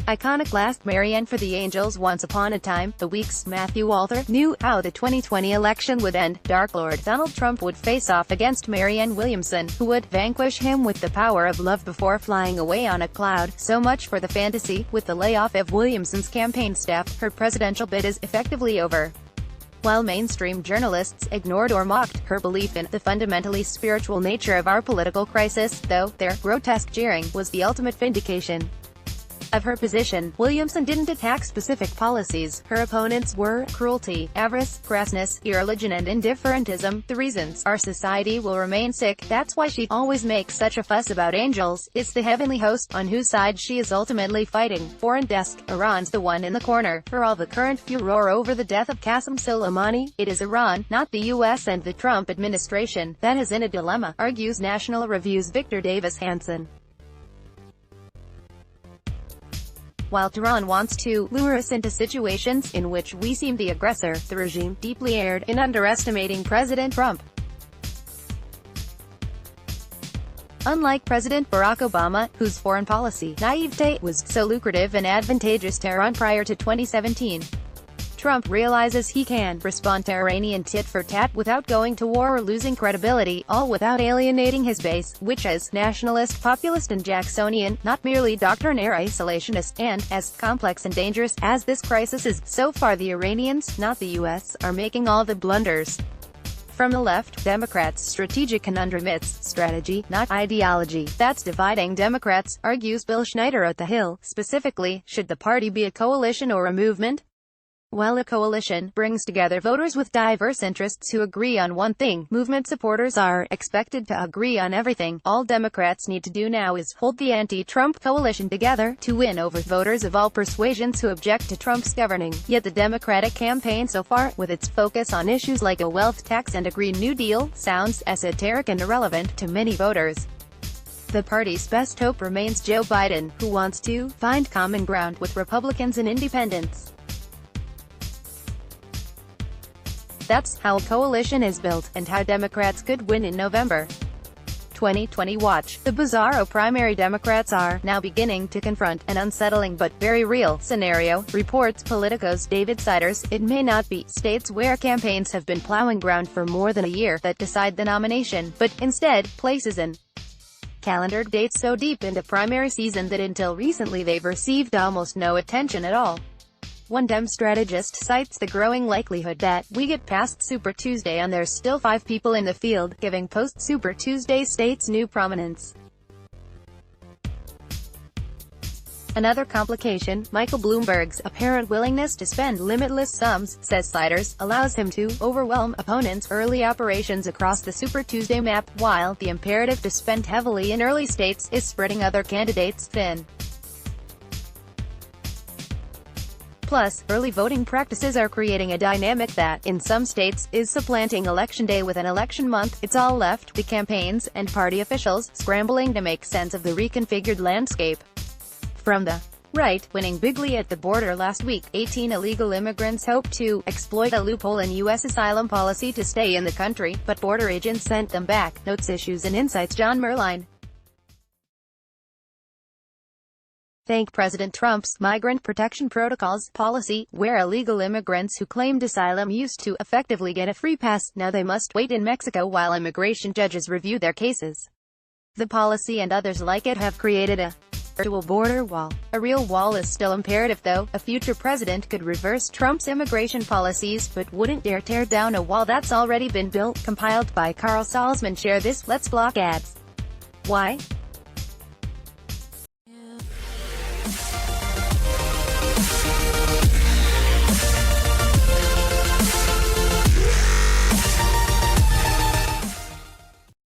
Iconoclast Marianne for the Angels. Once upon a time, the Week's Matthew Walther knew how the 2020 election would end. Dark Lord Donald Trump would face off against Marianne Williamson, who would vanquish him with the power of love before flying away on a cloud. So much for the fantasy. With the layoff of Williamson's campaign staff, her presidential bid is effectively over. While mainstream journalists ignored or mocked her belief in the fundamentally spiritual nature of our political crisis, though, their grotesque jeering was the ultimate vindication of her position. Williamson didn't attack specific policies. Her opponents were cruelty, avarice, crassness, irreligion and indifferentism. The reasons our society will remain sick. That's why she always makes such a fuss about angels. It's the heavenly host on whose side she is ultimately fighting. Foreign desk. Iran's the one in the corner. For all the current furor over the death of Qasem Soleimani, it is Iran, not the US and the Trump administration, that is in a dilemma, argues National Review's Victor Davis Hanson. While Tehran wants to lure us into situations in which we seem the aggressor, the regime deeply erred in underestimating President Trump. Unlike President Barack Obama, whose foreign policy naivete was so lucrative and advantageous to Iran prior to 2017, Trump realizes he can respond to Iranian tit-for-tat without going to war or losing credibility, all without alienating his base, which is nationalist, populist and Jacksonian, not merely doctrinaire isolationist. And, as complex and dangerous as this crisis is, so far the Iranians, not the US, are making all the blunders. From the left, Democrats' strategic conundrum. It's strategy, not ideology, that's dividing Democrats, argues Bill Schneider at The Hill. Specifically, should the party be a coalition or a movement? Well, a coalition brings together voters with diverse interests who agree on one thing. Movement supporters are expected to agree on everything. All Democrats need to do now is hold the anti-Trump coalition together to win over voters of all persuasions who object to Trump's governing. Yet the Democratic campaign so far, with its focus on issues like a wealth tax and a Green New Deal, sounds esoteric and irrelevant to many voters. The party's best hope remains Joe Biden, who wants to find common ground with Republicans and independents. That's how a coalition is built, and how Democrats could win in November 2020. Watch. The bizarro primary Democrats are now beginning to confront an unsettling but very real scenario, reports Politico's David Siders. It may not be states where campaigns have been plowing ground for more than a year that decide the nomination, but instead, places and calendar dates so deep into primary season that until recently they've received almost no attention at all. One Dem strategist cites the growing likelihood that we get past Super Tuesday and there's still 5 people in the field, giving post-Super Tuesday states new prominence. Another complication, Michael Bloomberg's apparent willingness to spend limitless sums, says Siders, allows him to overwhelm opponents' early operations across the Super Tuesday map, while the imperative to spend heavily in early states is spreading other candidates thin. Plus, early voting practices are creating a dynamic that, in some states, is supplanting Election Day with an election month. It's all left, the campaigns, and party officials, scrambling to make sense of the reconfigured landscape. From the right, winning bigly at the border last week, 18 illegal immigrants hoped to exploit a loophole in U.S. asylum policy to stay in the country, but border agents sent them back, notes Issues and Insights John Merline. Thank President Trump's migrant protection protocols policy, where illegal immigrants who claimed asylum used to effectively get a free pass, now they must wait in Mexico while immigration judges review their cases. The policy and others like it have created a virtual border wall. A real wall is still imperative though. A future president could reverse Trump's immigration policies, but wouldn't dare tear down a wall that's already been built. Compiled by Carl Salzman. Share this. Let's block ads. Why?